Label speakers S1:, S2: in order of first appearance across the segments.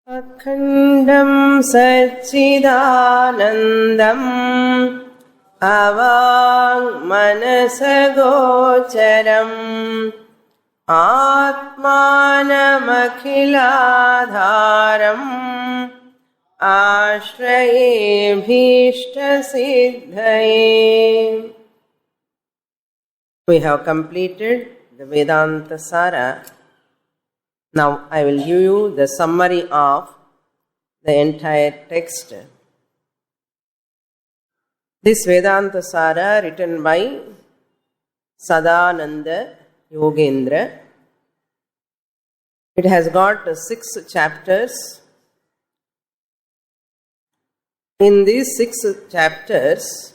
S1: अखण्डं सच्चिदानन्दम् अवाङ्मनसगोचरम् आत्मानमखिलाधारम् आश्रयेऽभीष्टसिद्धये. We have completed the Vedanta Sara. Now I will give you the summary of the entire text. This Vedanta Sara written by Sadananda Yogendra. It has got 6 chapters. In these 6 chapters,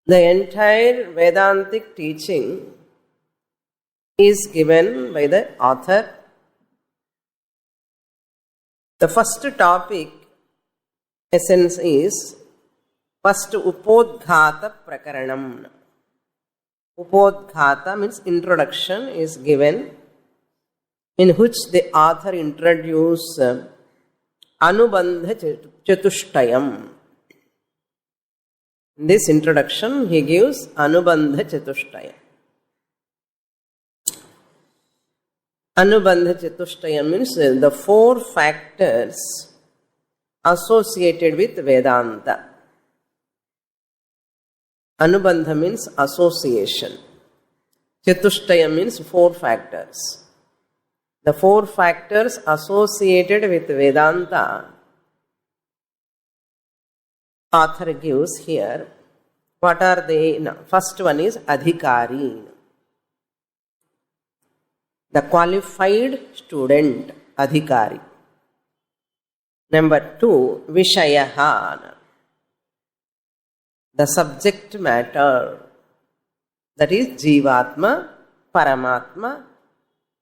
S1: the entire Vedantic teaching is given by the author. The first topic essence is first Upodghata Prakaranam. Upodghata means introduction is given, in which the author introduces Anubandha Chatushtayam. In this introduction, he gives Anubandha Chatushtayam. Anubandha Chatushtayam means the 4 factors associated with Vedanta. Anubandha means association. Chatushtayam means 4 factors. The 4 factors associated with Vedanta, author gives here. What are they? First one is Adhikari. The qualified student, Adhikari. Number 2, Vishayaha. The subject matter. That is Jivatma, Paramatma.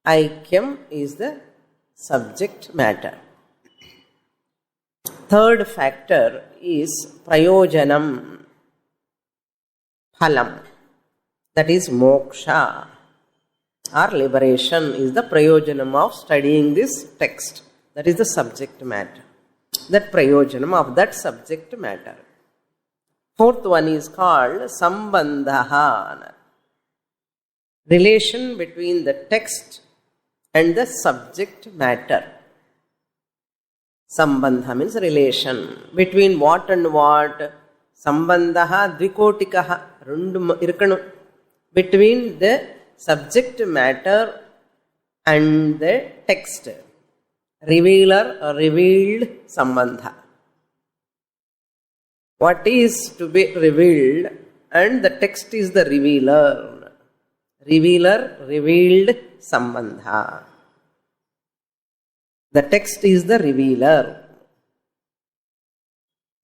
S1: Aikyam is the subject matter. Third factor is Prayojanam, Phalam. That is Moksha or liberation is the Prayojanam of studying this text. That is the subject matter. That Prayojanam of that subject matter. Fourth one is called Sambandha. Relation between the text and the subject matter. Sambandha means relation. Between what and what? Sambandha dvikotikaha. Rundu irkanu. Between the subject matter and the text. Revealer or revealed sambandha. What is to be revealed and the text is the revealer. Revealer, revealed sambandha. The text is the revealer.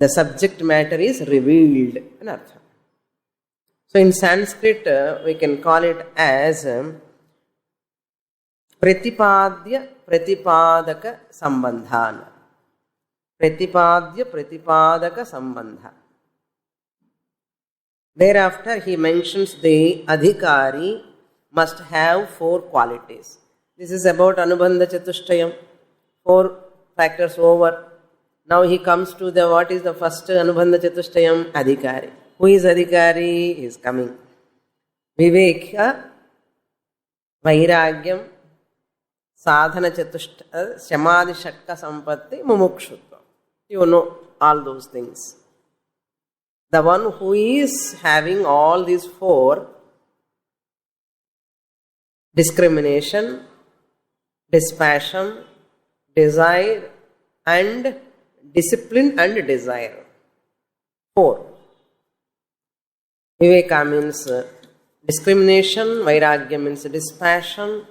S1: The subject matter is revealed. So in Sanskrit, we can call it as Pratipadya Pratipadaka Sambandha. Pratipadya Pratipadaka Sambandha. Thereafter, he mentions the Adhikari must have 4 qualities. This is about Anubandha Chatushtayam. 4 factors over. Now he comes to the what is the first Anubandha Chatushtayam? Adhikari. Who is Adhikari? He is coming. Viveka, Vairagyam, Sadhana Chatushtayam, Samadhi Shakka Sampatti, Mumukshutva. You know all those things. The one who is having all these 4, discrimination, dispassion, desire and discipline and desire. 4. Viveka means discrimination, Vairagya means dispassion,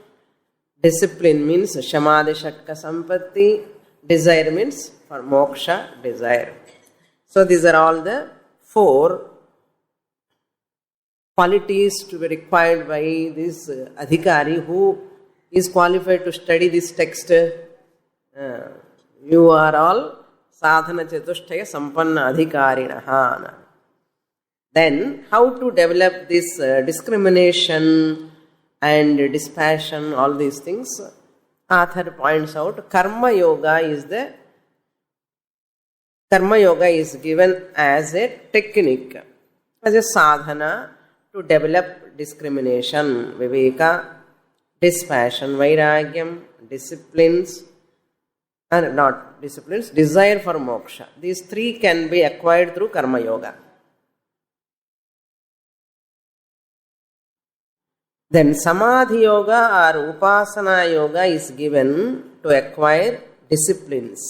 S1: discipline means Samadhi Shakka Sampatti, desire means for moksha, desire. So these are all the 4 qualities to be required by this Adhikari who is qualified to study this text. You are all Sadhana Chatushtaya Sampanna Adhikarinaha. Then, how to develop this discrimination and dispassion, all these things. author points out Karma Yoga is given as a technique, as a sadhana to develop discrimination, viveka, dispassion, vairagyam, disciplines, and not disciplines, desire for moksha. These three can be acquired through Karma Yoga. Then Samadhi Yoga or Upasana Yoga is given to acquire disciplines.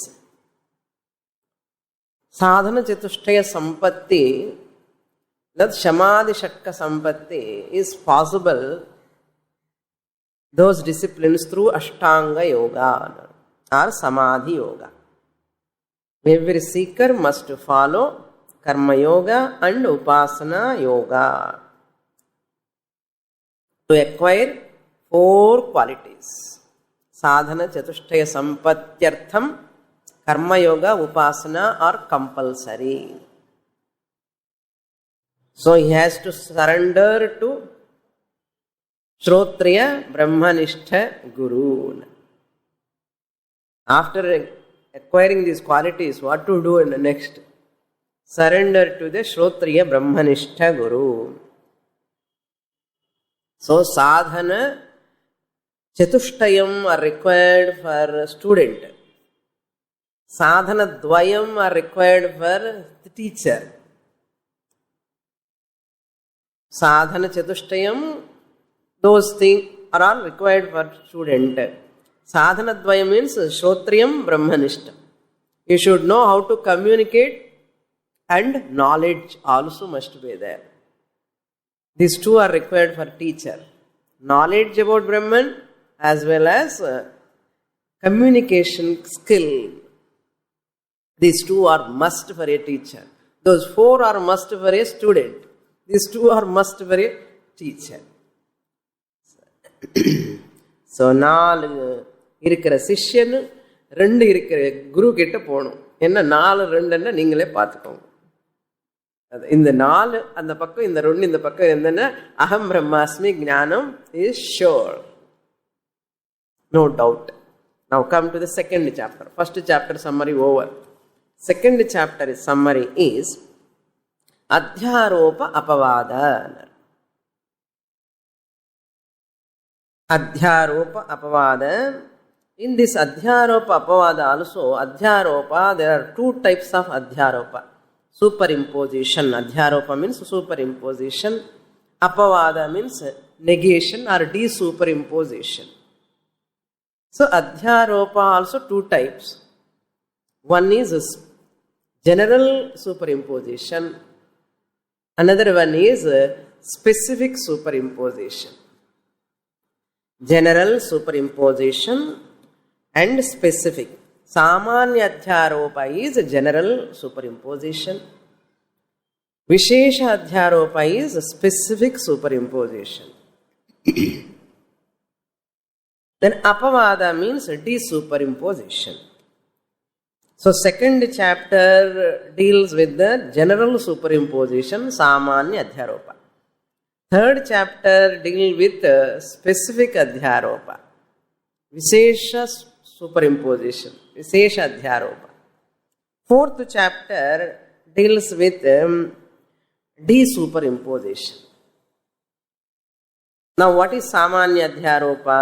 S1: Sadhana Chatushtaya Sampatti, that Samadhi Shakka Sampatti is possible, those disciplines, through Ashtanga Yoga or Samadhi Yoga. Every seeker must follow Karma Yoga and Upasana Yoga to acquire 4 qualities. Sadhana Chatushtaya Sampatyartham, Karma Yoga, Upasana are compulsory. So he has to surrender to Shrotriya Brahmanistha Guru. After acquiring these qualities, what to do in the next? Surrender to the Shrotriya Brahmanistha Guru. So sadhana chatushtayam are required for student. Sadhana dvayam are required for the teacher. Sadhana chatushtayam, those things are all required for student. Sadhana dvayam means shrotriyam brahmanishtam. You should know how to communicate, and knowledge also must be there. These 2 are required for teacher. Knowledge about Brahman as well as communication skill. These 2 are must for a teacher. Those 4 are must for a student. These 2 are must for a teacher. So 4 இருக்கிற சிஷ்யன் 2 இருக்கிற குரு கிட்ட போகணும். என்ன 4 2ன்னா நீங்களே பார்த்துக்கோங்க. இந்த 4 அந்த பக்கம், இந்த 2 இந்த பக்கம் என்னன்னா அகம் பிரம்மாஸ்மி ஞானம் is sure. No doubt. Now come to the second chapter. First chapter summary over. Second chapter summary is Adhyaropa Apavada. Adhyaropa Apavada. In this Adhyaropa Apavada also, Adhyaropa, there are 2 types of Adhyaropa. Superimposition. Adhyaropa means superimposition. Apavada means negation or desuperimposition. So Adhyaropa also 2 types. One is general superimposition. Another one is specific superimposition. General superimposition and specific. Samanya Adhyaropa is general superimposition. Vishesha Adhyaropa is specific superimposition. Then Apavada means desuperimposition. So second chapter deals with the general superimposition, Samanya Adhyaropa. Third chapter deals with specific Adhyaropa, Vishesha superimposition, Vishesha Adhyaropa. Fourth chapter deals with desuperimposition. Now what is Samanya Adhyaropa?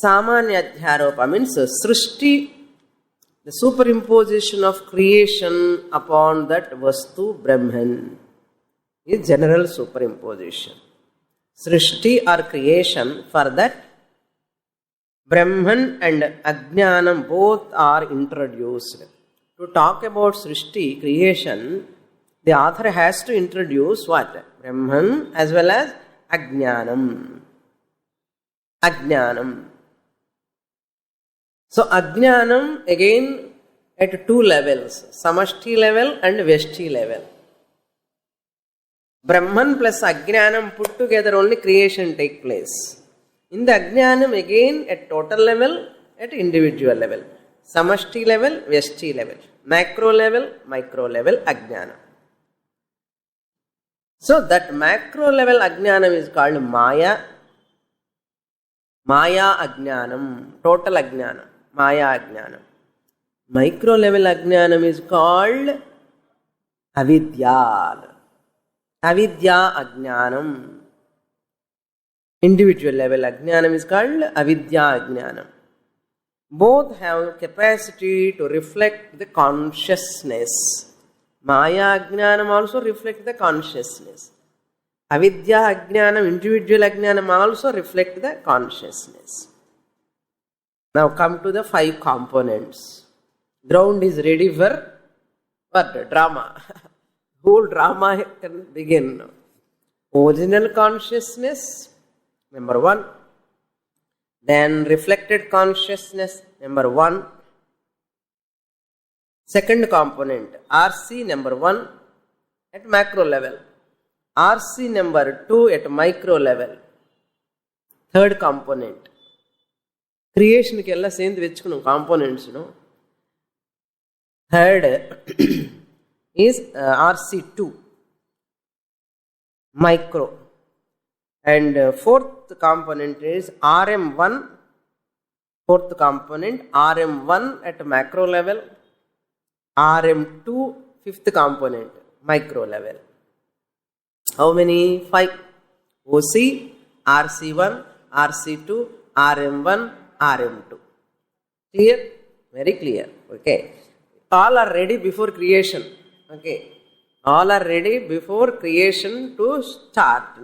S1: Samanya Adhyaropa means Srishti, the superimposition of creation upon that Vastu Brahman is general superimposition. Srishti or creation, for that Brahman and Ajnanam both are introduced. To talk about Srishti, creation, the author has to introduce what? Brahman as well as Ajnanam. Ajnanam. So Ajnanam again at 2 levels, Samashti level and Vyashti level. Brahman plus Ajnanam put together only creation take place. In the Ajnanam again at total level, at individual level. Samashti level, Vyashti level. Macro level, micro level, Ajnanam. So that macro level Ajnanam is called Maya. Maya Ajnanam, total Ajnanam, Maya Ajnanam. Micro level Ajnanam is called Avidya. Avidya Ajnanam. Individual level Ajnanam is called Avidya Ajnanam. Both have capacity to reflect the consciousness. Maya Ajnanam also reflects the consciousness. Avidya Ajnanam, individual Ajnanam also reflect the consciousness. Now come to the 5 components. Ground is ready for what? Drama. Whole drama can begin. Original consciousness, number 1. Then reflected consciousness, number 1. Second component, RC number 1 at macro level. RC number 2 at micro level. Third component. Creation ke ella sendu vechukunu components, Third is RC2, micro. And fourth component is RM1. Fourth component, RM1 at macro level. RM2, fifth component, micro level. How many? 5. OC, RC1, RC2, RM1, RM2. Clear? Very clear. Okay. All are ready before creation. Okay. All are ready before creation to start.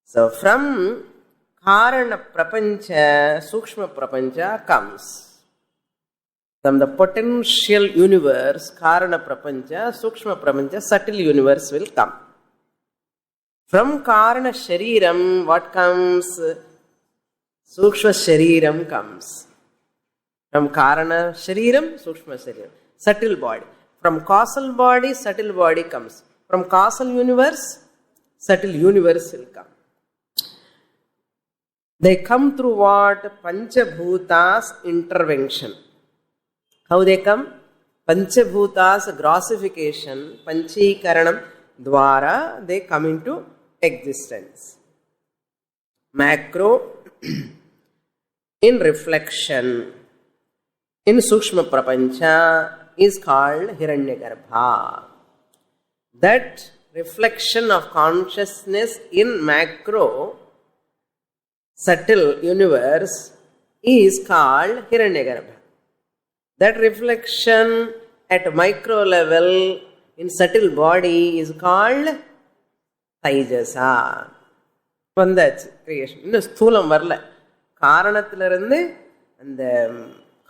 S1: So from Karana Prapancha, Sukshma Prapancha comes. From the potential universe, Karana Prapancha, Sukshma Prapancha, subtle universe will come. From Karana Shariram, what comes? Sukshma Shariram comes. From Karana Shariram, Sukshma Shariram, subtle body. From causal body, subtle body comes. From causal universe, subtle universe will come. They come through what? Panchabhutas intervention. How they come? Panchabhutas grossification, Panchikaranam dwara, they come into existence. Macro in reflection in Sukshma Prapancha is called Hiranyagarbha. That reflection of consciousness in macro subtle universe is called Hiranyagarbha. That reflection at micro level in subtle body is called Taijasa. Vandachu creation. Innu sthulam varla. Karanathilarundu and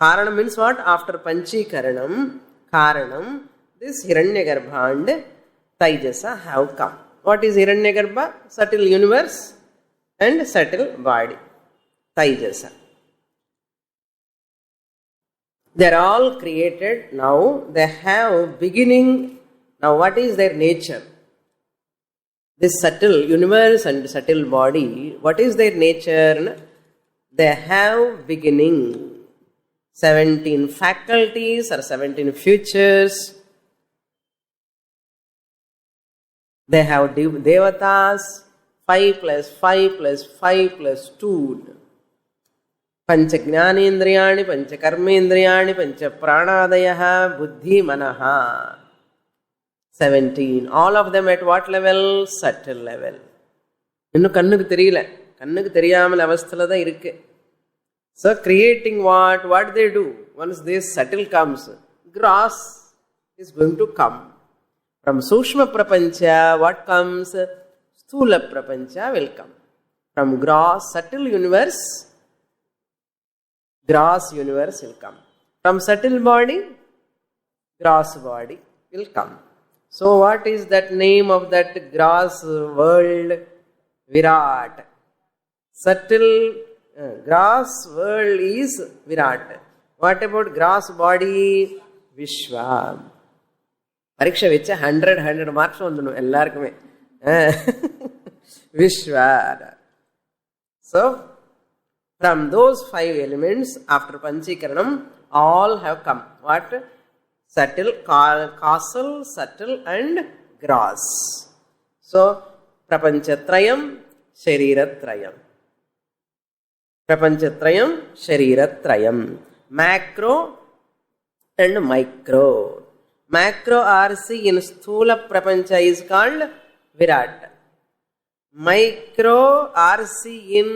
S1: Karanam means what? After Panchikaranam, Karanam, this Hiranyagarbha and Taijasa have come. What is Hiranyagarbha? Subtle universe and subtle body. Taijasa. They are all created now. They have beginning. Now what is their nature? This subtle universe and subtle body, what is their nature? They have beginning. 17 faculties or 17 futures. They have devatas, 5 plus 5 plus 5 plus 2. Pancha Jnanendriyani, Pancha Karmendriyani, Pancha Pranadayaha, Buddhi Manaha. 17. All of them at what level? Subtle level. Innu kannukku theriyala. Kannukku theriyamal avasthala da irukku. So creating what? What they do? Once this subtle comes, gross is going to come. From Sukshma Prapancha, what comes? Sthula Prapancha will come. From gross, subtle universe, gross universe will come. From subtle body, gross body will come. So what is that name of that gross world? Virat. Subtle gross world is Virat. What about gross body? Vishwa. Pariksha vecha 100 marks vandunu ellarkume. Vishwa. So from those 5 elements after Panchikaranam, all have come. What? Subtle, causal, subtle and gross. So Prapanchatrayam, Shariratrayam. Prapanchatrayam, Shariratrayam. Macro and micro. Macro RC in Sthula Prapancha is called Virat. Micro RC in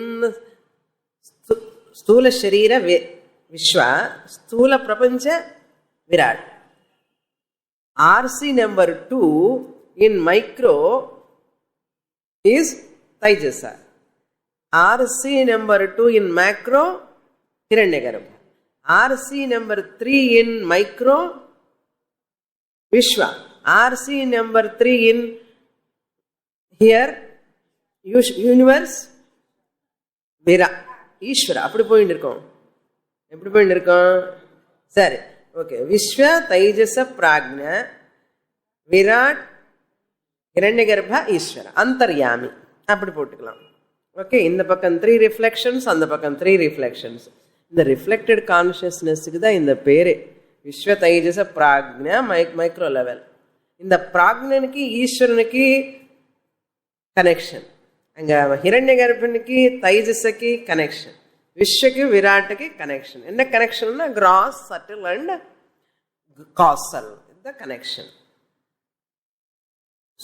S1: Sthula Sharira Vishwa, Sthula Prapancha Virat. RC number 2 in micro is Taijasa. RC number 2 in macro, Hiranyagarbha. RC number 3 in micro, Vishwa. RC number 3 in here, universe, Vira. Ishvara. அப்படி போயிட்டு இருக்கோம். எப்படி போயிட்டு இருக்கோம்? சரி. Okay. விஸ்வ தைஜச பிராக்ஞ விராட் இரண்யகர்ப ஈஸ்வர அந்தர்யாமி அப்படி போட்டுக்கலாம். ஓகே. இந்த பக்கம் 3 ரிஃப்ளெக்ஷன்ஸ், அந்த பக்கம் 3 ரிஃப்ளெக்ஷன்ஸ். இந்த ரிஃப்ளெக்டட் கான்ஷியஸ்னஸுக்கு தான் இந்த பேரு விஸ்வ தைஜச பிராக்ஞ மைக்ரோ லெவல். இந்த பிராக்ஞனுக்கு ஈஸ்வரனுக்கு கனெக்ஷன், அங்க ஹிரண்யகர்பனுக்கு தைஜஸுக்கு கனெக்ஷன், விஸ்வக்கு விராட்டுக்கு கனெக்ஷன். என்ன கனெக்ஷன்னா கிராஸ், சட்டில் அண்ட் காசல் இந்த connection.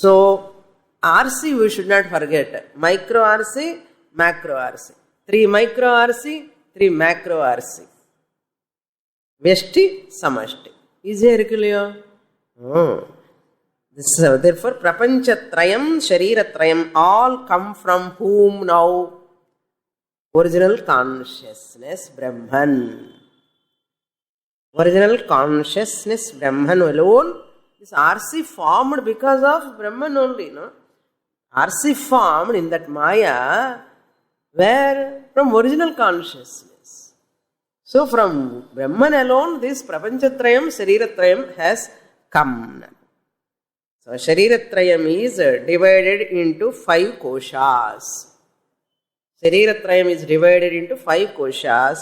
S1: So RC we should not forget. Micro RC, macro RC. 3 micro RC, 3 macro RC. Vyashti, Samashti. Easy irukku illaya? Therefore, Prapanchatrayam, Shariratrayam all come from whom now? Original consciousness, Brahman. Original consciousness, Brahman alone. This RC formed because of Brahman only, no? RC formed in that Maya where from original consciousness. So from Brahman alone this Prapanchatrayam, Shariratrayam has come. So Shariratrayam is divided into 5 koshas. Shariratrayam is divided into 5 koshas.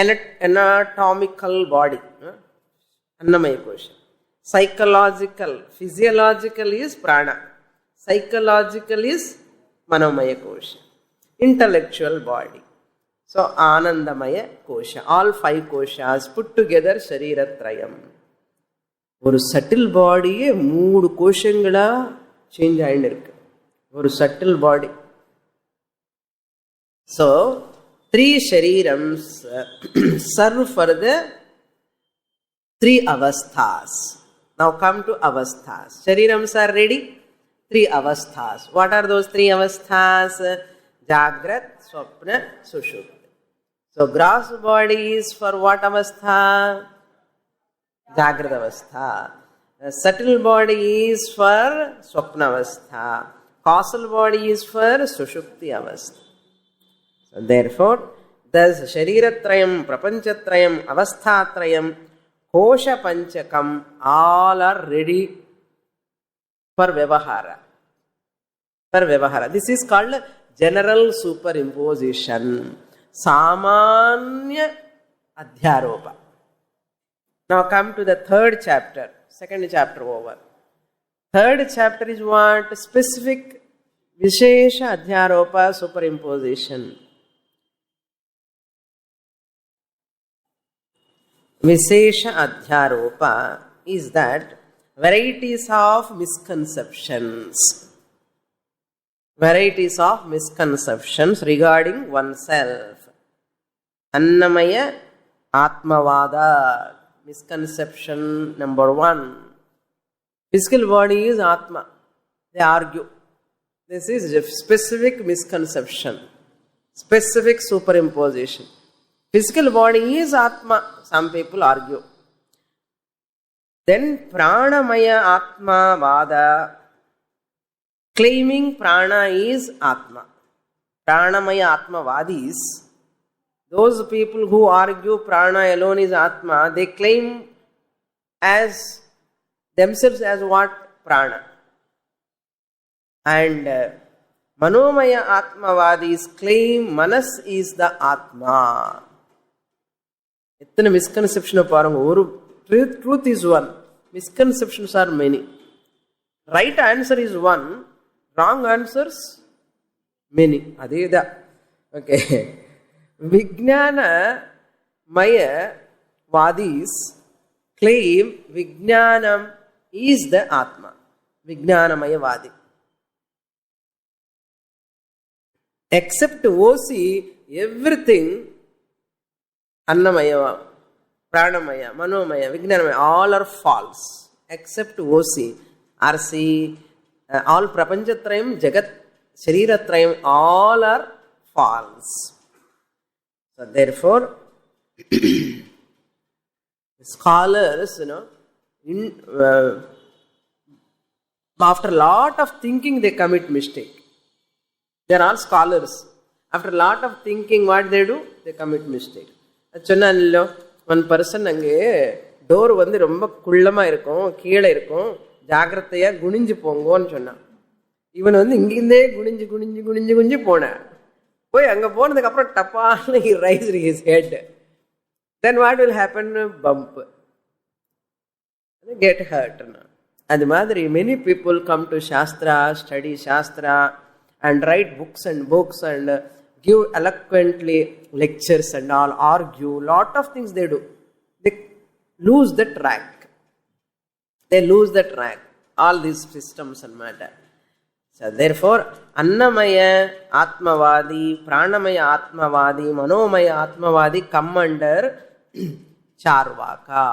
S1: Anatomical body, Annamaya kosha. Psychological, physiological is prana. Psychological is manomaya kosha. Intellectual body. So Anandamaya kosha. All 5 koshas put together Shariratrayam. ஒரு subtle பாடியே 3 கோஷங்களா change ஆயிட்டு இருக்கு. ஒரு subtle body. So 3 sharirams serve for the 3 avasthas. Now come to avasthas. Sharirams are ready? 3 avasthas. What are those 3 avasthas? Jagrat, Swapna, Sushupti. So gross body is for what avastha? Jagrat avastha. The subtle body is for Swapna avastha. Causal body is for Sushupti avastha. So therefore, thus Shariratrayam, Prapanchatrayam, Avasthatrayam, Kosha Panchakam all are ready for Vyavahara. For Vyavahara. This is called general superimposition. Samanya Adhyaropa. Now come to the 3rd chapter. 2nd chapter over. 3rd chapter is what? Specific Vishesha Adhyaropa superimposition. Vishesha Adhyaropa is that varieties of misconceptions. Varieties of misconceptions regarding oneself. Annamaya Atmavada. Misconception number 1. Physical body is Atma. They argue. This is a specific misconception. Specific superimposition. Physical body is Atma. Some people argue. Then Pranamaya Atma Vada. Claiming Prana is Atma. Pranamaya Atma Vadis. Those people who argue Prana alone is Atma, they claim as themselves as what? Prana. And Manomaya Atmavadis claim Manas is the Atma. எத்தனை மிஸ்கன்செப்ஷனை பாருங்க. ஒரு truth is one, misconceptions are many. Right answer is one, wrong answers many. அதே தான். Okay. Vijnana Maya Vadis claim Vijnanam is the Atma. Vijnana Maya Vadi. Except OC, everything Annamaya, Pranamaya, Manomaya, Vijnanamaya, all are false. Except OC, RC, all Prapanchatrayam, Jagat, Shariratrayam, all are false. So therefore, scholars, after a lot of thinking, they commit mistake. They are all scholars. After a lot of thinking, what they do? They commit mistake. One person door வந்து ரொம்ப குள்ளமா இருக்கும், கீழே இருக்கும், ஜாக்கிரதையா குனிஞ்சு போங்கன்னு சொன்னான். இவன் வந்து இங்கிருந்தே குனிஞ்சு குனிஞ்சு குனிஞ்சு குனிஞ்சு போனான். போய் அங்கே போனதுக்கு அப்புறம் டப்பான்னு he raised his head. Then what will happen? Bump. Get hurt. அது மாதிரி many people come to Shastra, study Shastra and write books and give eloquently lectures and all, argue, lot of things they do. They lose the track. All these systems and matter. So therefore, Annamaya Atmavadi, Pranamaya Atmavadi, Manomaya Atmavadi come under Charvaka.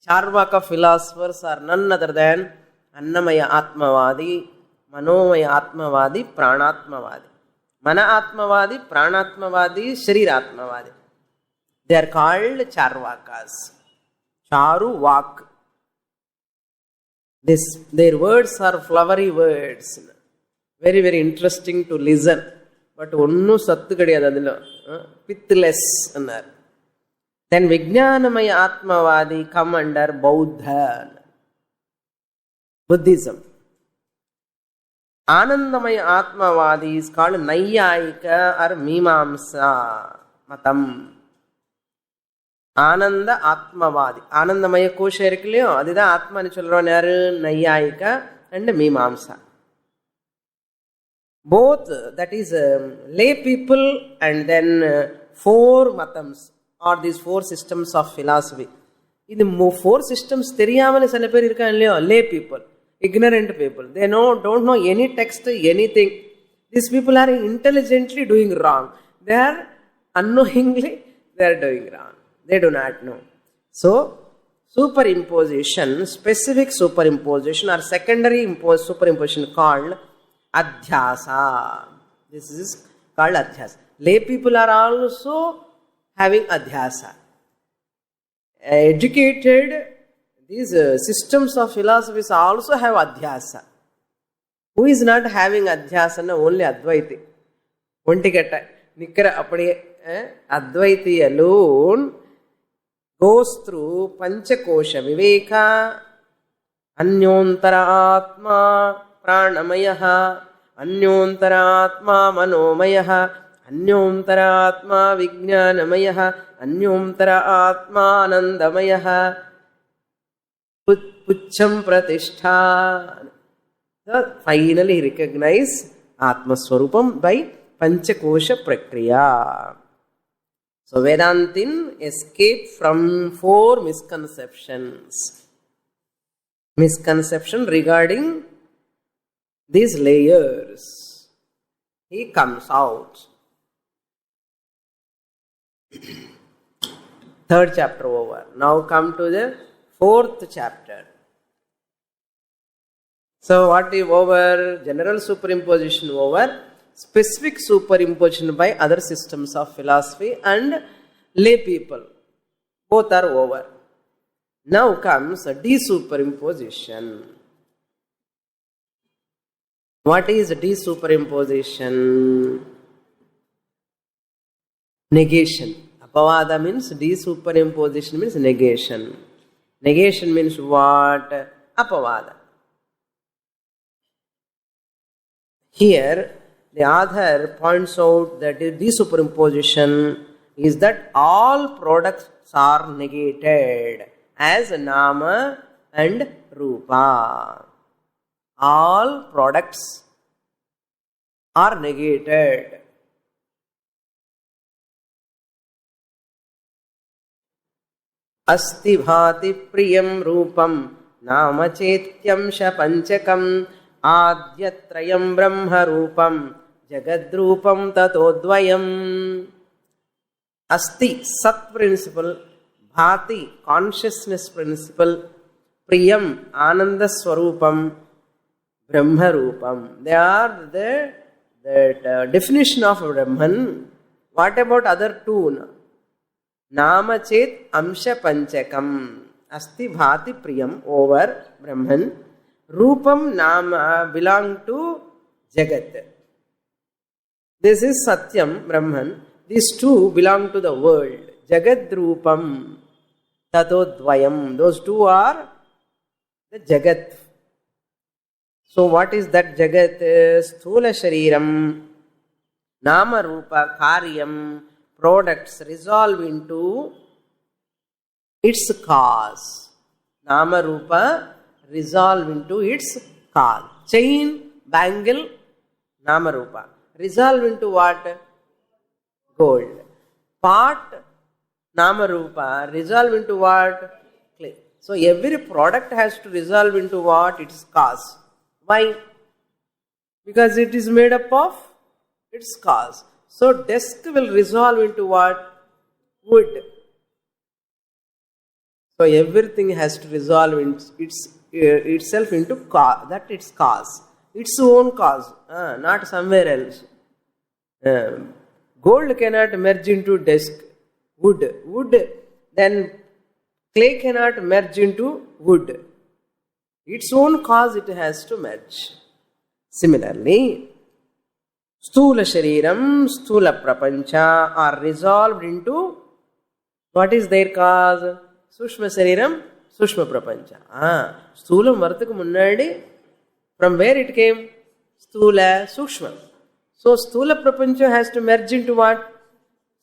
S1: Charvaka philosophers are none other than Annamaya Atmavadi, Manomaya Atmavadi, Pranatmavadi. Mana Atmavadi, Pranatmavadi, Shariratmavadi. They are called Charvakas. Charu Vak. Their words are flowery words. Very, very interesting to listen. But onnu sattu kadiyadu adula. Pithless. Then Vijnanamaya Atmavadi come under Buddhism. Anandamaya Atmavadi is called Naiyayika or Mimamsa Matam. Ananda Atmavadi. Anandamaya Kosha irukliyo, adida Atma nu solravan yaru? Naiyayika and Mimamsa. Both, that is lay people and then 4 matams or these 4 systems of philosophy. In the 4 systems theriyamale sila per irukka illaiyo, lay people, ignorant people, they don't know any text, anything. These people are intelligently doing wrong. They are unknowingly they are doing wrong. They do not know. So superimposition, specific superimposition or secondary superimposition called adhyasa. This is called adhyasa. Lay people are also having adhyasa. Educated, these systems of philosophies also have adhyasa. Who is not having adhyasa? Only Advaiti. Ontiketta Nikara apadi Advaiti alone goes through Panchakosha Viveka, Anyontara Atma Pranamayaha, Anyontara Atma Manomayaha, Anyontara Atma Vijnanamayaha, Anyontara Atma Anandamayaha, Pucham Pratishtha. Finally recognize Atma Swarupam by Panchakosha Prakriya. So Vedantin escape from 4 misconceptions. Misconception regarding these layers. He comes out. 3rd chapter over. Now come to the 4th chapter. So what is over? General superimposition over. Specific superimposition by other systems of philosophy and lay people. Both are over. Now comes desuperimposition. What is desuperimposition? Negation. Apavada means desuperimposition means negation. Negation means what? Apavada. Here the author points out that desuperimposition is that all products are negated as nama and rupa. All products are negated. अस्ति भाति प्रियं रूपं नाम चेत्यंश पंचकं आद्यत्रयं ब्रह्म रूपं जगद्रूपं ततोद्वयम्. Asti, Sat principle, Bhati, consciousness principle, Priyam, Ananda Swarupam, Brahma Rupam. They are the definition of Brahman. What about other two? Nama Chet Amsha Panchakam. Asti Bhati Priyam over Brahman. Rupam Nama belong to Jagat. This is Satyam, Brahman. These two belong to the world. Jagad Rupam Tatodvayam. Those two are the Jagat. So what is that Jagat? Sthula Shariram, Nama Rupa Karyam, products resolve into its cause. Nama Rupa resolve into its cause. Chain, bangle, Nama Rupa. Resolve into what? Gold. Pot, Nama Rupa, resolve into what? Clay. So every product has to resolve into what? Its cause. Why? Because it is made up of its cause. So desk will resolve into what? Wood. So everything has to resolve itself into its cause. Its own cause, not somewhere else. Gold cannot merge into desk. Wood. Then clay cannot merge into wood. Its own cause it has to merge. Similarly, Sthula Shariram, Sthula Prapancha are resolved into what is their cause? Sushma Shariram, Sushma Prapancha. Sthulam varthukku munnadi, from where it came? Sthula, Sushma. So Sthula Prapancha has to merge into what?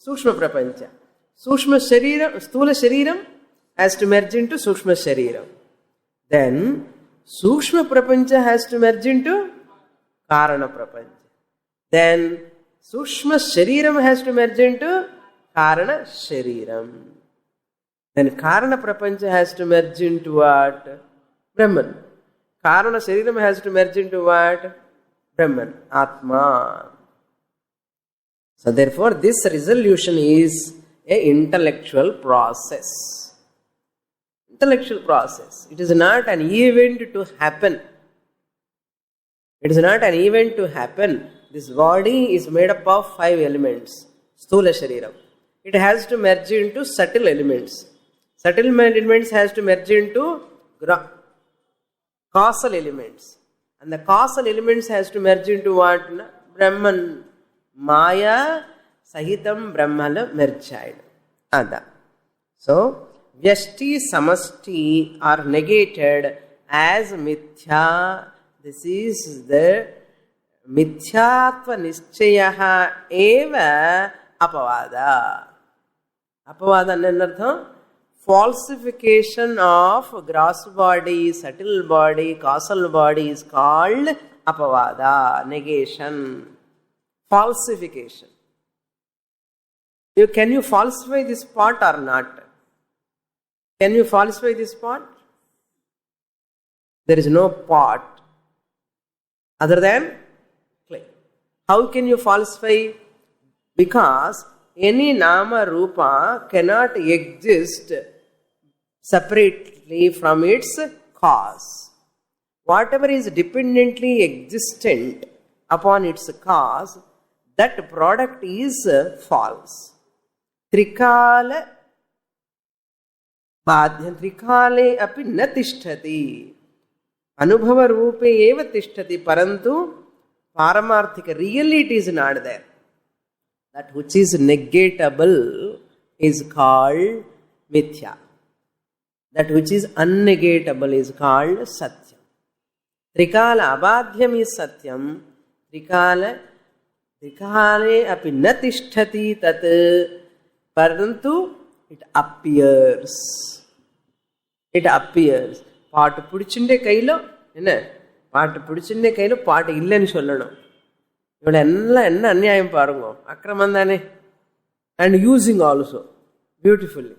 S1: Sushma Prapancha. Sushma Shariram, Sthula Shariram has to merge into Sushma Shariram. Then Sushma Prapancha has to merge into Karana Prapancha. Then Sushma Shariram has to merge into Karana Shariram. Then Karana Prapancha has to merge into what? Brahman. Karana Shariram has to merge into what? Brahman, Atma. So therefore this resolution is an intellectual process. Intellectual process. It is not an event to happen. It is not an event to happen. This body is made up of 5 elements. Sthula Shariram. It has to merge into subtle elements. Subtle elements has to merge into causal elements. And the causal elements has to merge into what? Brahman. Maya Sahitam Brahmala merged. Ada. So, Vyashti Samasti are negated as Mithya. This is the Mithyatva Nischyaha eva Apavada. Apavada annartham? Falsification of gross body, subtle body, causal body is called apavada, negation, falsification. Can you falsify this pot or not? Can you falsify this pot? There is no pot other than clay. How can you falsify? Because any nama rupa cannot exist separately from its cause. Whatever is dependently existent upon its cause, that product is false. Trikala badhyam trikale api na tishtati. Anubhava rupe eva tishtati parantu paramarthika. Really it is not there. That which is negatable is called mithya. That which is unnegatable is called satyam. Trikala abadhyam is satyam. Trikale api na tishtati tat parantu it appears. It appears. Paatu pudichinde kailo enna? Paatu pudichinde kailo paatu illanu sollanum. இவளை எல்லாம் என்ன அநியாயம் பாருங்க, அக்கிரமம் தானே. And using also beautifully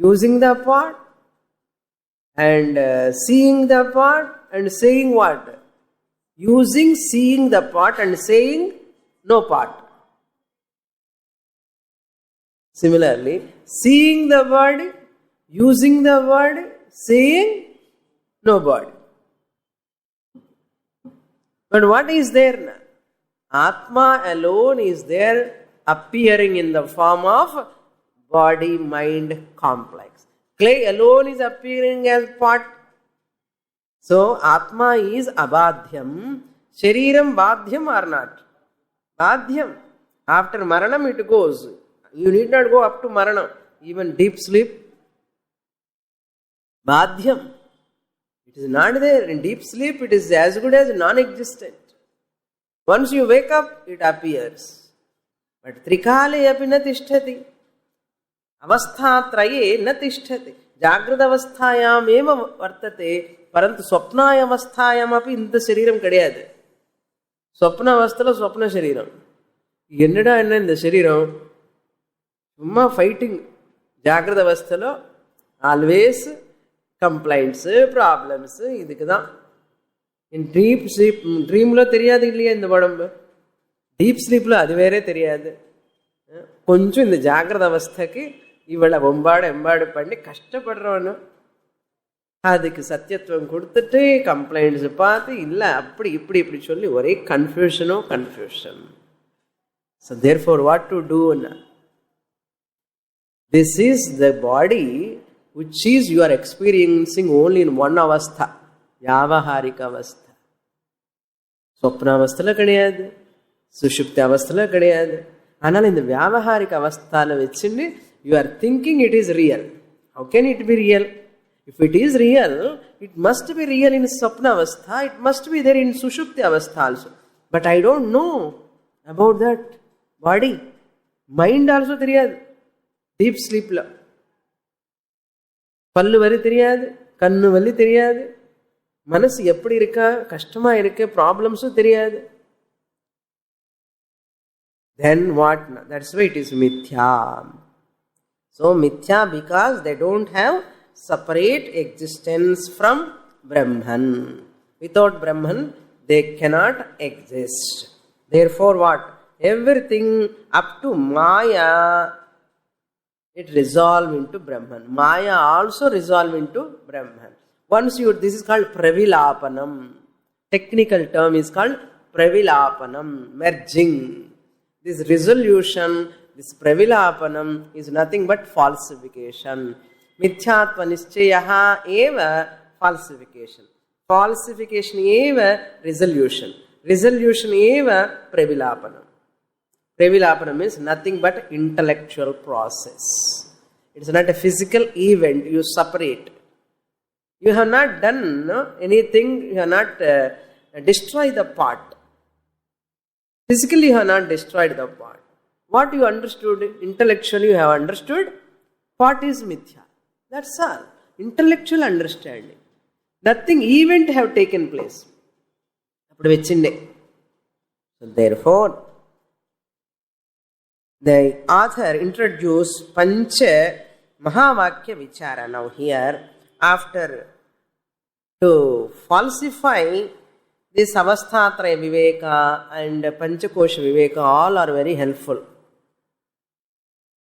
S1: using the part and seeing the part and saying what? Using, seeing the part and saying no part. Similarly, seeing the body, using the body, saying no body. But what is there now? Atma alone is there, appearing in the form of body-mind complex. Clay alone is appearing as part. So, Atma is abadhyam. Shariram badhyam or not? Badhyam. After maranam it goes. You need not go up to maranam. Even deep sleep. Badhyam. It is not there. In deep sleep, it is as good as non-existent. Once you wake up, it appears. But trikale api na tishtati. Avastha traye na tishtati. Jagrada avasthayam eva vartate. Parantu swapnaya avasthayam api inta shariram kadiyadu. Swapna avasthala swapna shariram. Ennada enna inda shariram. Summa fighting. Jagrada avasthala always complaints, problems, இதுக்கு தான். In deep sleep, ட்ரீம்ல தெரியாது இல்லையா இந்த உடம்பு. Deep ஸ்லீப்ல அது வேறே தெரியாது. கொஞ்சம் இந்த ஜாகிரத அவஸ்தைக்கு இவளை எம்பாடு பண்ணி கஷ்டப்படுறவனு அதுக்கு சத்தியத்துவம் கொடுத்துட்டு கம்ப்ளைண்ட்ஸ் பார்த்து இல்லை அப்படி இப்படி சொல்லி ஒரே confusion. So therefore what to do? This is the body which is you are experiencing only in one avastha, vyavaharika avastha. Swapna avasthala kadiyadu, sushupti avasthala kadiyadu. Anal in the vyavaharika avasthala vechindi you are thinking it is real. How can it be real? If it is real, it must be real in swapna avastha, it must be there in sushupti avastha also. But I don't know about that body. Mind also theriyadu. Deep sleep la. பல்லு வலி தெரியாது, கண்ணு வலி தெரியாது, மனசு எப்படி இருக்கா, கஷ்டமா இருக்கு, ப்ராப்ளம்ஸும் தெரியாது. Then what? That's why it is mithya. So mithya because they don't have separate existence from Brahman. Without Brahman, they cannot exist. Therefore what? Everything up to Maya, it resolve into Brahman. Maya also resolve into Brahman. Once you, this is called pravilapanam. Technical term is called pravilapanam, merging. This resolution, this pravilapanam is nothing but falsification. Mithyatva nischyaha eva falsification. Falsification eva resolution. Resolution eva pravilapanam. Pravilapanam means nothing but intellectual process. It is not a physical event you separate. You have not done anything, you have not destroyed the part. Physically you have not destroyed the part. What you understood, intellectually you have understood, part is mithya. That's all. Intellectual understanding. Nothing event have taken place. So therefore, the author introduced Pancha Mahavakya Vichara. Now here, after to falsify this Avasthatraya Viveka and Panchakosha Viveka, all are very helpful.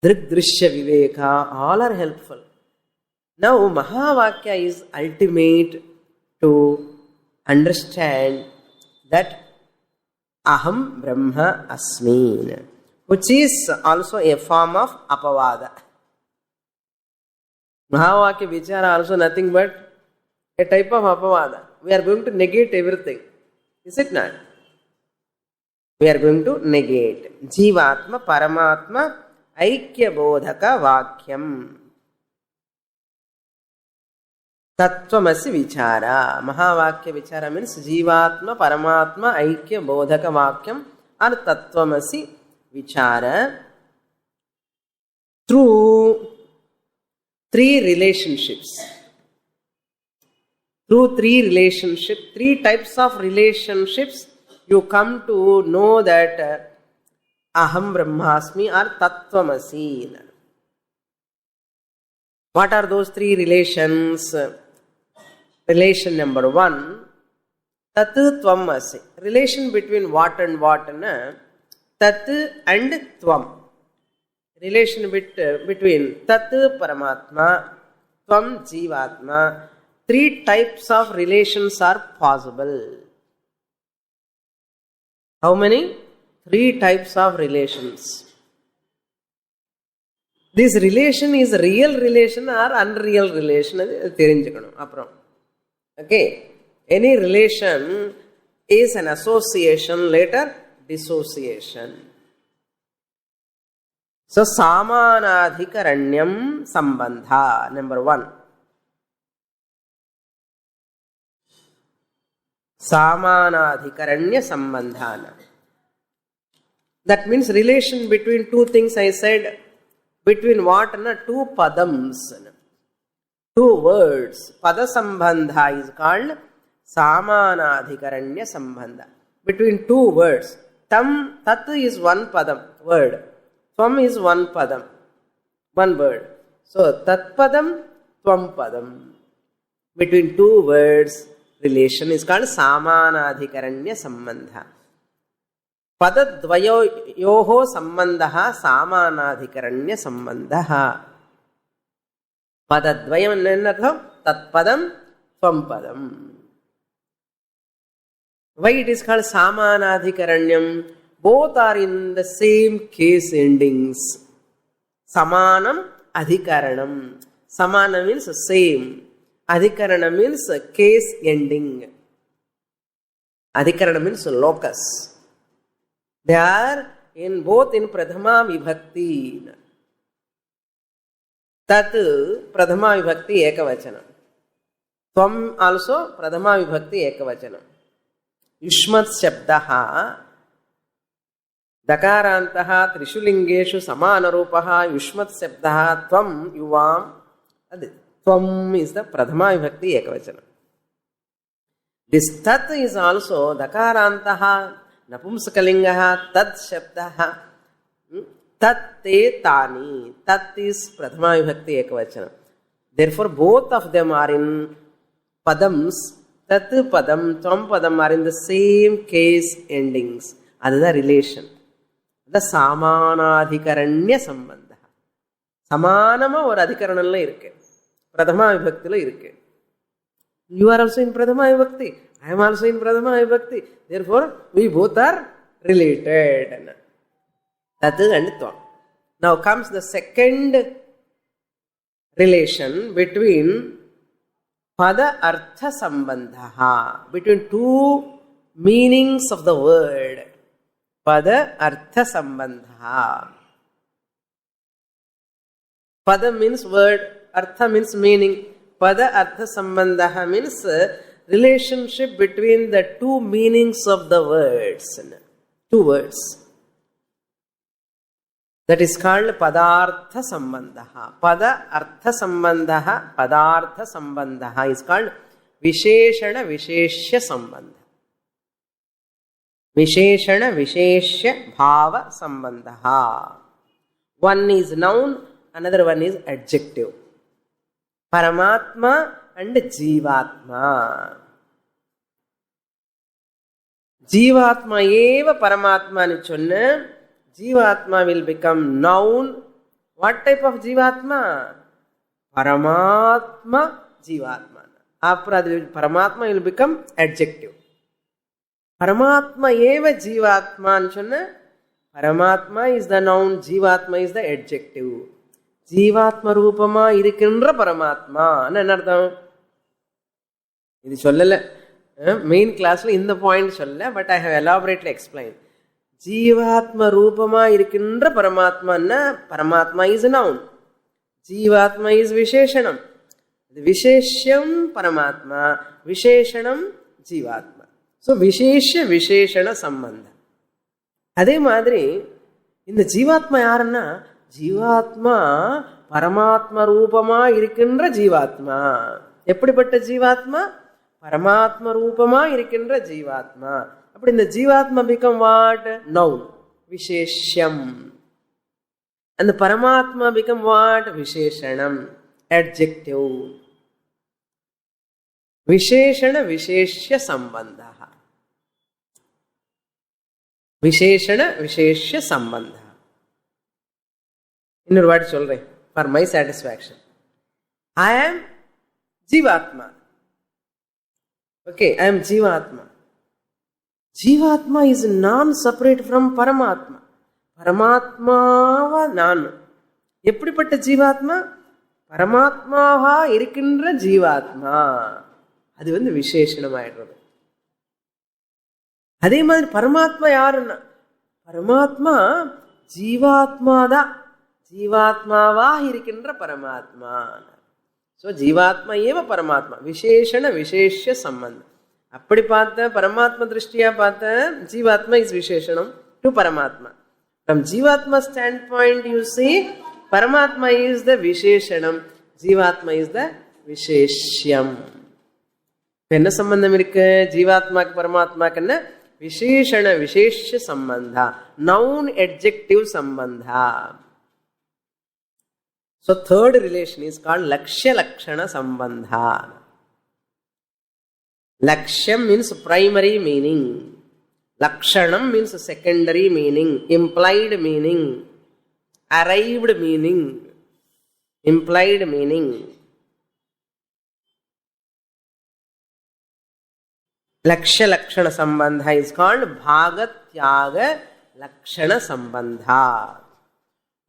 S1: Drigdrishya Viveka, all are helpful. Now Mahavakya is ultimate to understand that Aham Brahma Asmin, which is also a form of apavada. Mahavakya Vichara also nothing but a type of apavada. We are going to negate everything. Is it not? We are going to negate. Jivatma Paramatma Aikya Bodhaka Vakyam. Tattvamasi Vichara. Mahavakya Vichara means Jivatma Paramatma Aikya Bodhaka Vakyam or Tattvamasi Vichara through three relationships. Through three types of relationships, you come to know that Aham Brahmasmi or Tattvamasi. What are those three relations? Relation number one, tat tvam asi. Relation between what and what? Tat and tvam. Relation between tat Paramatma, tvam Jivatma. Three types of relations are possible. How many? Three types of relations. This relation is real relation or unreal relation? Okay. Any relation is an association, later dissociation. So, Samanadhikaranyam Sambandha, number one. Samanadhikaranya Sambandhana. That means relation between two things, I said. Between what? Two padams. Two words. Pada Sambandha is called Samanadhikaranya Sambandha. Between two words. Tam, tat is one padam, word. Tvam is one padam, one word. So, tat padam, tvam padam. Between two words, relation is called Samanadhikaranya Sambandha. Padadvayoho Sambandaha Samanadhikaranya Sambandaha. Padadvayam ennartham? Tat padam, tvam padam. Why it is called Samanadhikaranyam? Both are in the same case endings. Samanam, Adhikaranam. Samana means same. Adhikarana means case ending. Adhikarana means locus. They are in both in Pradhama Vibhakti. Tat Pradhama Vibhakti Ekavachanam. Tvam also Pradhama Vibhakti Ekavachanam. Yushmat Shabdaha Dakarantaha Trishulingeshu Samanarupaha Yushmat Shabdaha Tvam Yuvam. Tvam is the Pradhama Vibhakti Ekavachanam. This Tat is also Dakarantaha Napumsakalingaha Tat Shabdaha Tat Te Tani. Tat is Pradhama Vibhakti Ekavachanam. Therefore, both of them are in Padams. Tat Padam, Tvam Padam are in the same case endings. That is the relation. The Samanadhikaranya Sambandha. Samanama or Adhikaranalla irke. Pradhama Vibhaktila irke. You are also in Pradhama Vibhakti. I am also in Pradhama Vibhakti. Therefore, we both are related. Tat and Tvam. Now comes the second relation between Pada Artha Sambandha. Between two meanings of the word. Pada Artha Sambandha. Pada means word, Artha means meaning. Pada Artha Sambandha means relationship between the two meanings of the words. Two words. That is called Padartha Sambandha. Pada Artha Sambandha, Padartha Sambandha is called Visheshana Visheshya Sambandha. Visheshana Visheshya Bhava Sambandha. One is noun, another one is adjective. Paramatma and Jivatma. Jivatma eva Paramatma ni chonna. Jivatma will become noun. What type of Jivatma? Paramatma Jivatma. After Paramatma will become adjective. Paramatma eva Jivatma ni chonna. Paramatma is the noun, Jivatma is the adjective. Jivatma Rupama irikindra Paramatma. Anartham. This is main class in the point, but I have elaborately explained. Jivatma Rupama irikindra Paramatma. Paramatma is a noun. Jivatma is Visheshanam. Visheshyam Paramatma. Visheshanam Jivatma. So Visheshya Visheshana Sambandha. Adhe madri, in the Jivatma yarana, Jivatma Paramatma Rupama irikindra Jivatma. Eppudipatta Jivatma? Paramatma Rupama irikindra Jivatma. But in the Jivatma become what? Noun. Visheshyam. And the Paramatma become what? Visheshanam. adjective. Visheshana Visheshya Sambandha. Visheshana Visheshya Sambandha. இன்னொரு வாட்டி சொல்றேன் for my satisfaction. I am Jivatma. Okay, I am Jivatma. Jivatma is non-separate from Paramatma. Paramatmava nanu. எப்படிப்பட்ட ஜீவாத்மா? பரமாத்மாவா இருக்கின்ற ஜீவாத்மா. அது விசேஷணமாயிடுறது. அதே மாதிரி பரமாத்மா யாருன்னா, பரமாத்மா ஜீவாத்மாதான். ஜீவாத்மாவா இருக்கின்ற பரமாத்மா. ஸோ ஜீவாத்மா ஏவ பரமாத்மா. விசேஷண விசேஷ சம்பந்தம். அப்படி பார்த்த பரமாத்மா திருஷ்டியா பார்த்த ஜீவாத்மா இஸ் விசேஷணம் டு பரமாத்மா. From Jivatma standpoint, you see, Paramatma is the Visheshanam, Jivatma is the Visheshyam. என்ன சம்பந்தம் இருக்கு ஜீவாத்மாக்கு பரமாத்மாக்குன்னு? விசேஷண விசேஷ சம்பந்தா, நவுன் adjective சம்பந்தா. So third relation is called Lakshya Lakshana Sambandha. Lakshyam means primary meaning. Lakshanam means secondary meaning, implied meaning, arrived meaning, implied meaning. Lakshya Lakshana Sambandha is called Bhagatyaga Lakshana Sambandha.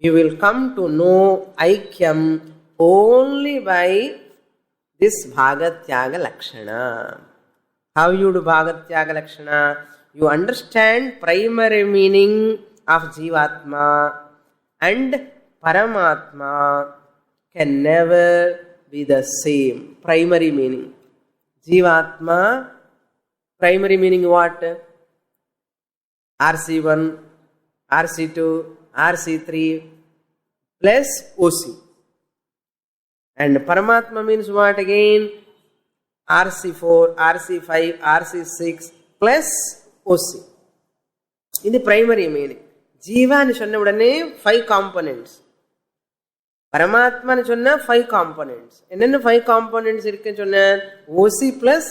S1: You will come to know Aikyam only by this Bhagatyaga Lakshana. How you do Bhagatyaga Lakshana? You understand primary meaning of Jivatma and Paramatma can never be the same. Primary meaning. Jivatma, primary meaning what? RC1, RC2, RC3 plus OC. And Paramatma means what again? RC4, RC5, RC6 plus OC. இது primary meaning. ஜீவான்னு சொன்ன உடனே 5 components, பரமாத்மான்னு சொன்ன 5 components. என்னென்ன 5 components இருக்குன்னு சொன்ன? OC plus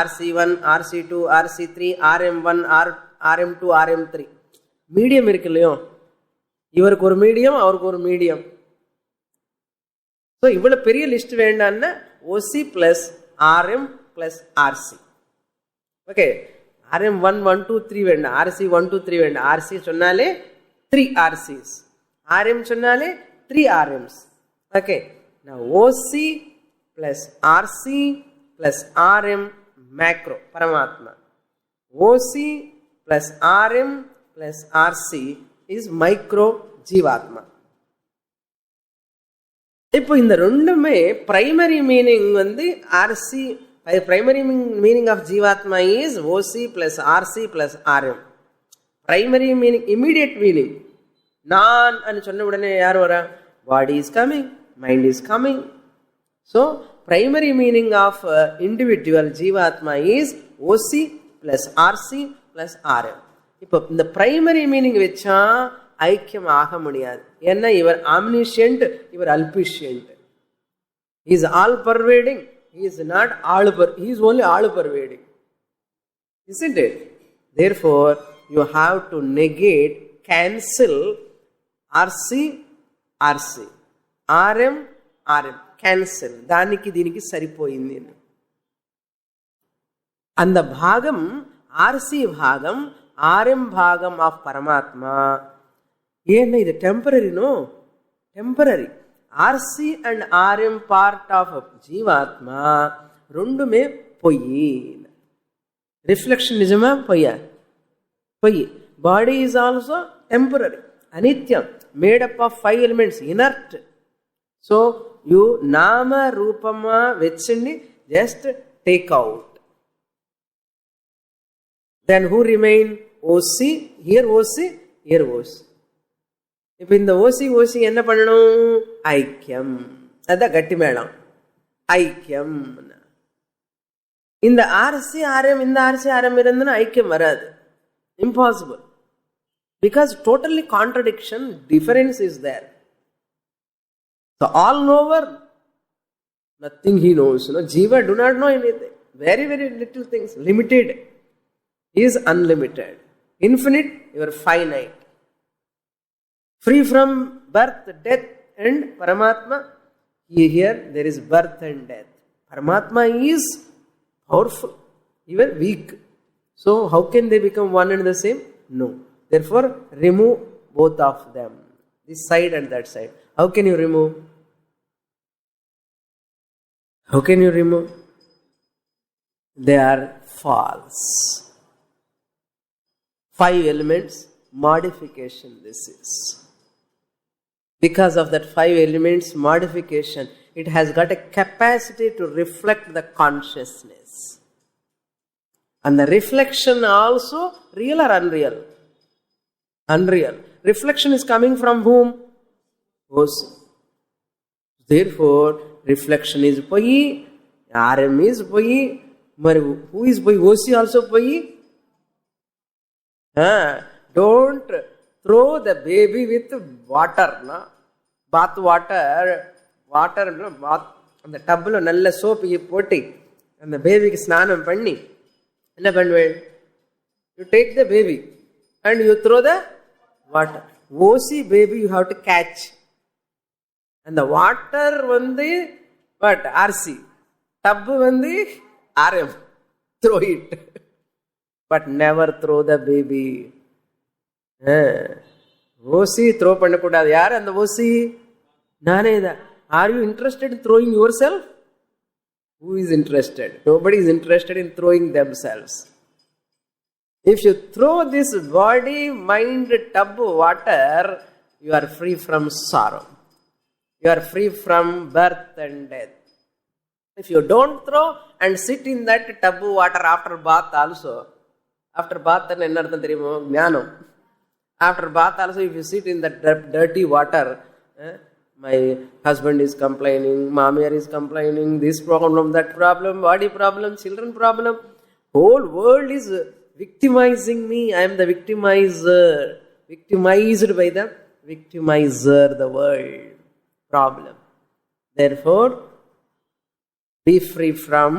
S1: RC1, RC2, RC3, RM1, RM2, RM3. Medium இருக்கு இல்லையோ, இவருக்கு ஒரு மீடியம், அவருக்கு ஒரு மீடியம். ஸோ இவ்வளவு பெரிய லிஸ்ட் வேண்டான்னா OC plus RM plus RC. Okay, RM 1, 1, 2, 3 வேண்டாம், RC 1, 2, 3 வேண்டாம். RC சொன்னாலே 3 RCs, RM சொன்னாலே 3 RMs. ஓகே, நான் OC plus RC plus RM macro பரமாத்மா. OC plus RM plus RC is micro ஜீவாத்மா. இப்போ இந்த ரெண்டுமே primary meaning RC. Primary meaning of Jivatma is OC plus RC plus RM. Primary meaning, immediate meaning. நான் சொன்ன உடனே யார் வரா? Body is coming, mind is coming. So primary meaning of individual Jivatma is OC plus RC plus RM. இப்போ இந்த primary meaning வச்சா ஐக்கியம் ஆக முடியாது. ஏன்னா இவர் omniscient, இவர் alpicient. He is all pervading. He is not he is only all pervading. Isn't it? Therefore, you have to negate, cancel RC, RC, RM, RM. Cancel. దానికి దీనికి సరిపోయింది. அந்த భాగం RC భాగం, RM భాగం ఆఫ్ పరమాత్మ. ఏనా ఇది temporary? No, temporary. RC and RM part of Jivatma రెండుமே பொய். ரிஃப்ளெக்ஷன் நிஜமா பொய்யா? பொய். Body is also temporary, anityam, made up of 5 elements, inert. So you nama rupama vechindi just take out. Then who remain? OC, here OC, here OC. இப்போ இந்த ஓசி என்ன பண்ணணும்? ஐக்கியம். அதான் கட்டி மேளம், ஐக்கியம். இந்த RC RM இந்த RC RM இருந்துன்னா ஐக்கியம் வராது. Impossible. Because totally contradiction, difference is there. So all over Nothing he knows. Jiva do not know anything. Very, very little things. Limited. He is unlimited. Infinite, you are finite. Free from birth, death and Paramatma. Here there is birth and death. Paramatma is powerful, even weak. So how can they become one and the same? No. Therefore, remove both of them. This side and that side. How can you remove? How can you remove? They are false. 5 elements, modification this is. Because of that 5 elements modification, it has got a capacity to reflect the consciousness. And the reflection also, real or unreal? Unreal. Reflection is coming from whom? OC. Therefore, reflection is Pai, RM is Pai, who is Pai? OC also Pai? Don't throw the baby with water. No? Bath water, bath, அந்த டப்பில் நல்ல soap போட்டு அந்த பேபிக்கு ஸ்நானம் பண்ணி என்ன பண்ணுவேன்? You take the baby and you throw the water. OC baby you have to catch. And the water what? RC. Tub RM. Throw it. But never throw the baby. OC throw பண்ணக்கூடாது. யார் அந்த OC? நானே தான். Are you interested in throwing yourself? Who is interested? Nobody is interested in throwing themselves. If you throw this body, mind, tub, water, you are free from sorrow. You are free from birth and death. If you don't throw and sit in that tub, water after bath also, after bath enna artham theriyuma? Jnanam. After bath also, if you sit in that dirty water, my husband is complaining, Mamiyar is complaining, this problem, that problem, body problem, children problem. Whole world is victimizing me. I am the victimizer. Victimized by the victimizer, the world. Problem. Therefore, be free from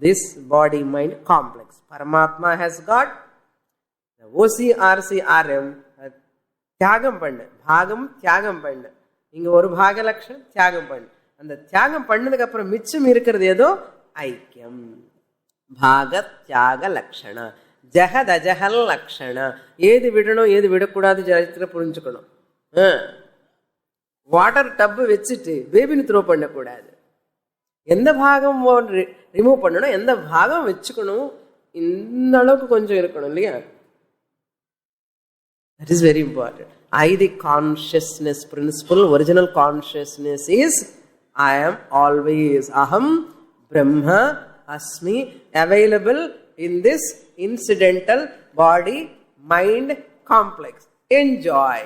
S1: this body-mind complex. Paramatma has got the OC, RC, RM. தியாகம் பண்ணு, பாகம் தியாகம் பண்ணு. இங்க ஒரு பாக லட்சணம் தியாகம் பண்ணு. அந்த தியாகம் பண்ணதுக்கு அப்புறம் மிச்சம் இருக்கிறது ஏதோ ஐக்கியம். பாக தியாக லட்சண, ஜெகத் அஜஹல் லட்சண. ஏது விடணும் ஏது விடக்கூடாது சரித்திர புரிஞ்சுக்கணும். வாட்டர் டப்பு வச்சுட்டு பேபின்னு த்ரோ பண்ணக்கூடாது. எந்த பாகம் ரிமூவ் பண்ணணும், எந்த பாகம் வச்சுக்கணும், இந்த அளவுக்கு கொஞ்சம் இருக்கணும் இல்லையா? That is very important. The consciousness principle, original consciousness is I am always Aham Brahma Asmi, available in this incidental body mind complex. Enjoy,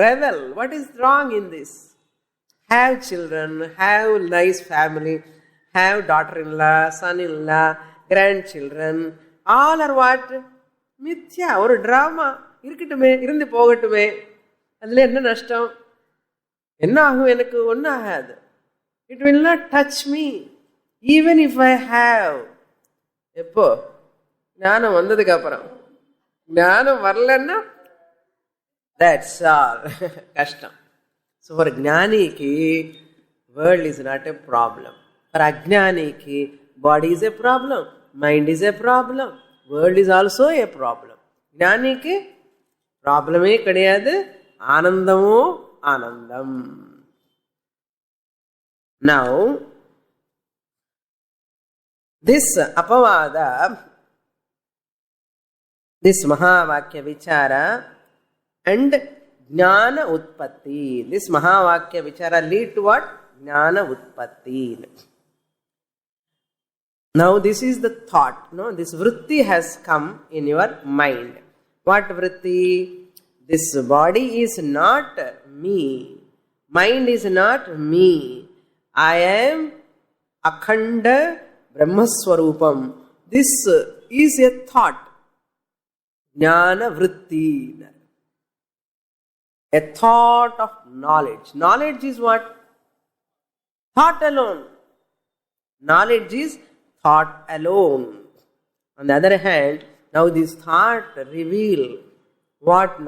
S1: revel. What is wrong in this? Have children, have nice family, have daughter-in-law, son-in-law, grandchildren. All are what? Mithya, or drama. இருக்கட்டுமே, இருந்து போகட்டுமே. அதுல என்ன நஷ்டம்? என்ன ஆகும்? எனக்கு ஒன்றும் ஆகாது. It will not touch me even if I have. எப்போ? ஞானம் வந்ததுக்கு அப்புறம். ஞானம் வரலன்னா that's all. கஷ்டம். So for ஞானிக்கு world is not a problem. For அஜ்ஞானிக்கு body is a problem, mind is a problem, world is also a problem. ஞானிக்கு ப்ராப்ளமே கிடையாது, ஆனந்தமோ ஆனந்தம். Now, this apavada, this Mahavakya Vichara and Jnana Utpatti. This Mahavakya Vichara lead to what? Jnana Utpatti. Now this is the thought. No? This vritti has come in your mind. What vritti? This body is not me. Mind is not me. I am Akhanda Brahmaswarupam. This is a thought. Jnana vritti. A thought of knowledge. Knowledge is what? Thought alone. Knowledge is thought alone. On the other hand, now this thought reveal what?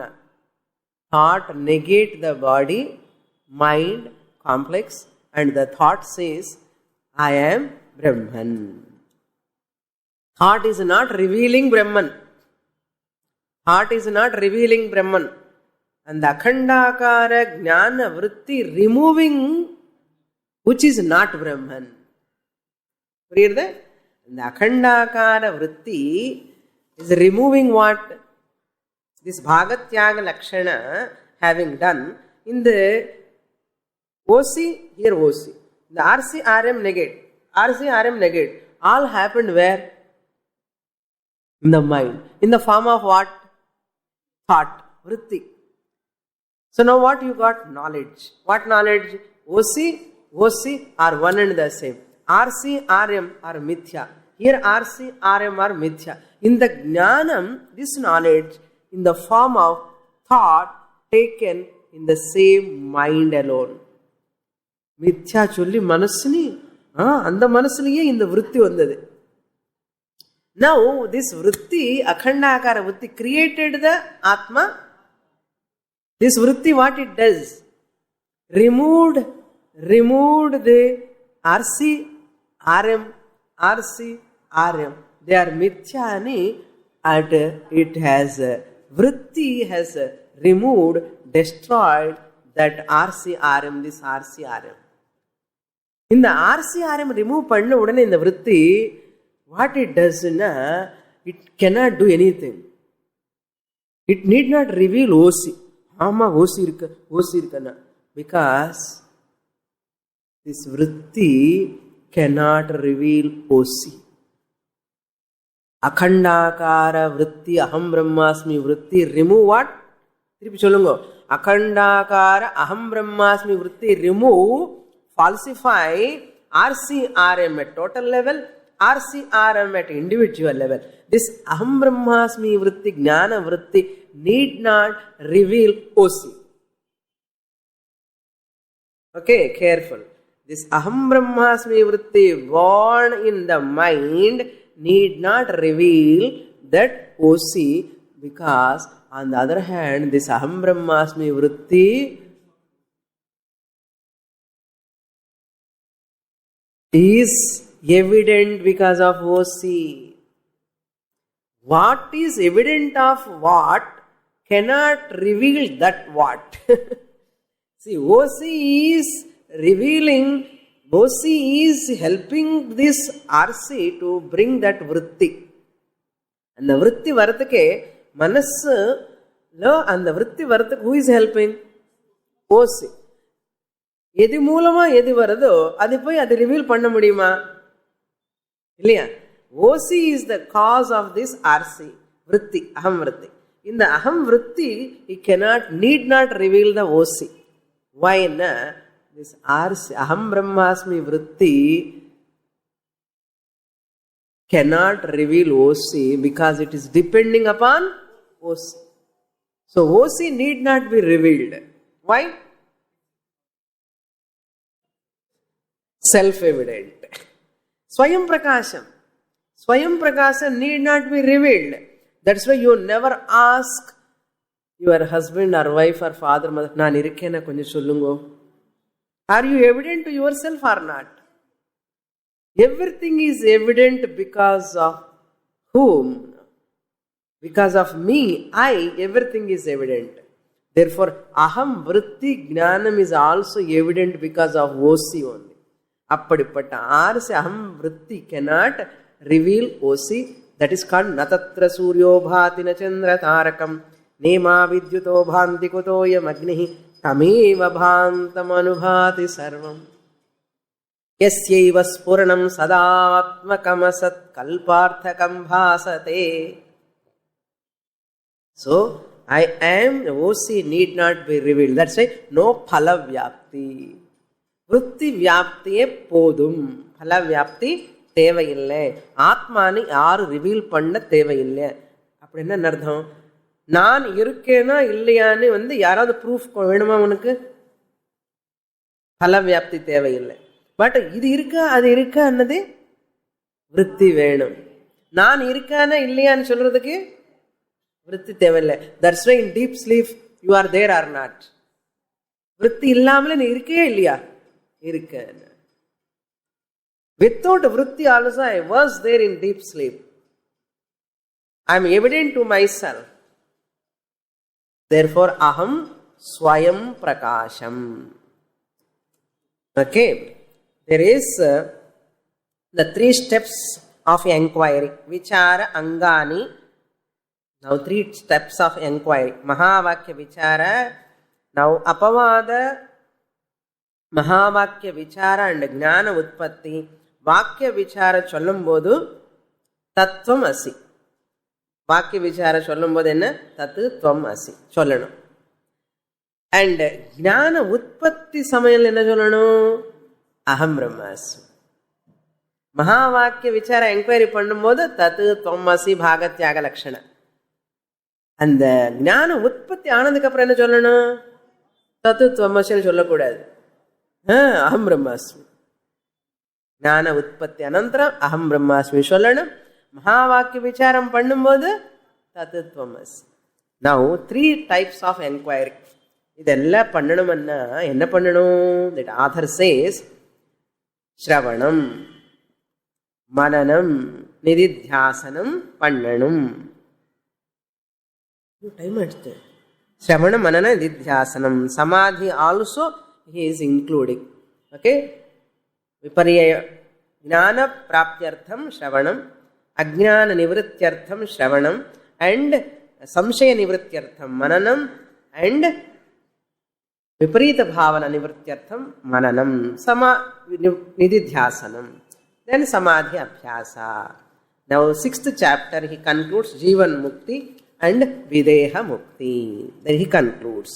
S1: Thought negate the body, mind, complex, and the thought says, I am Brahman. Thought is not revealing Brahman. Thought is not revealing Brahman. And the Akhandakara Jnana Vritti removing which is not Brahman. Clear that? The Akhandakara Vritti is removing what? This Bhagatyaga Lakshana having done in the OC, here OC. The RC, RM negate. RC, RM negate. All happened where? In the mind. In the form of what? Thought. Vritti. So now what you got? Knowledge. What knowledge? OC, OC are one and the same. RC, RM are mithya. Here RC, RM are mithya. In the Jnanam, this knowledge in the form of thought taken in the same mind alone. Mithya solli manasuni, and the manasuniye in the vritti vandadu. Now this vritti, Akhandakara vritti created the Atma. This vritti what it does? Removed the RC, RM, RC, RM. They are mithyani and it has, vritti has removed, destroyed that RC, RM, this RC, RM. In the RC, RM remove panna udane in the vritti, what it does, it cannot do anything. It need not reveal OC. Amma OC irukana. Because this vritti cannot reveal OC. Akhandakara vritti, aham brahmasmi vritti, remove what? Thirupi sollungo. Akhandakara aham brahmasmi vritti, remove, falsify RC, RM at total level, RC, RM at individual level. This aham brahmasmi vritti, jnana vritti need not reveal OC. Okay, careful. This aham brahmasmi vritti born in the mind need not reveal that OC, because on the other hand, this aham brahmasmi vritti is evident because of OC. What is evident of what cannot reveal that what. See, OC is revealing, OC is helping this RC to bring that vritti. And the vritti varatake, manassu lo, and the vritti varatake, who is helping? OC. Edi moolama edi varado, adi poi adi reveal panna mudiyuma? Illaya? OC is the cause of this RC, vritti, aham vritti. In the aham vritti, he cannot, need not reveal the OC. Why na? This RC, aham brahmasmi vritti cannot reveal OC because it is depending upon OC. So OC need not be revealed. Why? Self-evident. Swayam prakasham. Swayam prakasham need not be revealed. That's why you never ask your husband or wife or father, mother, naan irukkena konjam sollungo. Are you evident to yourself or not? Everything is evident because of whom? Because of me, everything is evident. Therefore, aham vritti jnanam is also evident because of OC only. Appadipatta RC aham vritti cannot reveal OC. That is called natatra suryo bhati na chandra tarakam nema vidyuto bhanti kutoyam agnihi tameva bhantam anubhati sarvam yasyaiva spuranam sadatmakam asat kalparthakam bhasate. So, I am, OC need not be revealed. That's why no phala vyapti. Vritti vyaptiye podum. Phala vyapti தேவையில்லை. ஆத்மானி யாரு reveal பண்ண தேவையில்லை. அப்படி என்ன அர்த்தம்? நான் இருக்கேனா இல்லையான்னு யாராவது ப்ரூஃப் வேணுமா உனக்கு? பல வியாப்தி தேவையில்லை. பட் இது இருக்கா அது இருக்கா அன்னது விருத்தி வேணும். நான் இருக்கானா இல்லையான்னு சொல்றதுக்கு விருத்தி தேவையில்லை. That's why in deep sleep you are there are not. விருத்தி இல்லாமலே நீ இருக்கே இல்லையா? இருக்க. Without vritti also I was there in deep sleep. I am evident to myself. therefore aham swayam prakasham. Okay, there is the 3 steps of enquiry. Vichara angani. Now 3 steps of enquiry. Mahavakya vichara. Now apavada, mahavakya vichara and gnana utpatti. Vakya vichara சொல்லும்போது தத்துவம் அசி. வாக்கிய விசார சொல்லும் போது என்ன? தத்து துவம் அசி சொல்லணும். அண்ட் ஞான உற்பத்தி சமயம் என்ன சொல்லணும்? அகம் பிரம்மாஸ்மி. மகா வாக்கிய விசார என்கொயரி பண்ணும்போது தத்து துவம் அசி பாகத்யாக லட்சணம். அந்த ஞான உற்பத்தி ஆனதுக்கு அப்புறம் என்ன சொல்லணும்? தத்து துவம் அசின்னு சொல்லக்கூடாது. அகம் பிரம்மாஸ்மி. ஞான உற்பத்தி அனந்தரம் அகம் பிரம்மாஸ்மி சொல்லணும். மகாவாக்கிய விசாரம் பண்ணும்போது தத்துவமசி. Now 3 types of enquiry. இதெல்லாம் பண்ணணும்னா என்ன பண்ணணும்? தட் ஆதர் சேஸ் ஸ்ரவணம், மனனம், நிதித்தியாசனம் பண்ணணும். டைம் எடுத்து ஸ்ரவணம், மனன, நிதித்தியாசனம். சமாதி also he is including. Okay, விபர்யய ஞான பிராப்தியர்த்தம் ஸ்ரவணம், அஜ்ஞான நிவృత్త్యర్థம் ஸ்ரவணம், அண்ட் சம்சய நிவృత్త్యర్థம் மனனம், அண்ட் விபரீத பாவன நிவృత్త్యర్థம் மனனம், நிதித்தியாசனம், then samadhi abhyasa. Now 6th chapter he concludes Jivan Mukti and Videha Mukti. Then he concludes.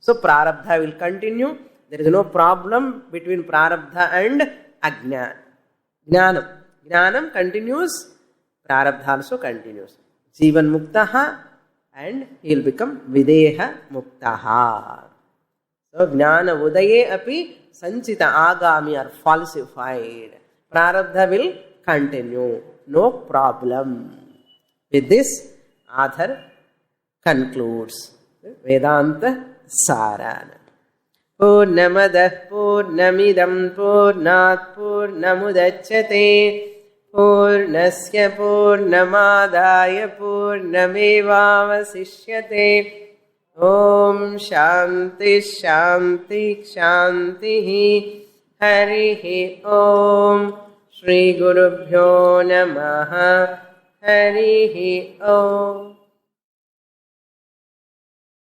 S1: So prarabdha will continue. There is no problem between prarabdha and ajnana. Jnanam. Jnanam continues. Prarabdha also continues. Jivan Muktaha and he will become Videha Muktaha. So Jnana Udaye api Sanchita Agami are falsified. Prarabdha will continue. No problem. With this, author concludes Vedanta Sarana. Purnamadah Purnamidam Purnat Purnamudachyate Purnasya Purnamadaya Purnamevavasishyate. Om Shanti Shanti Shanti. Harihi Om. Shri Gurubhyo Namaha. Harihi Om.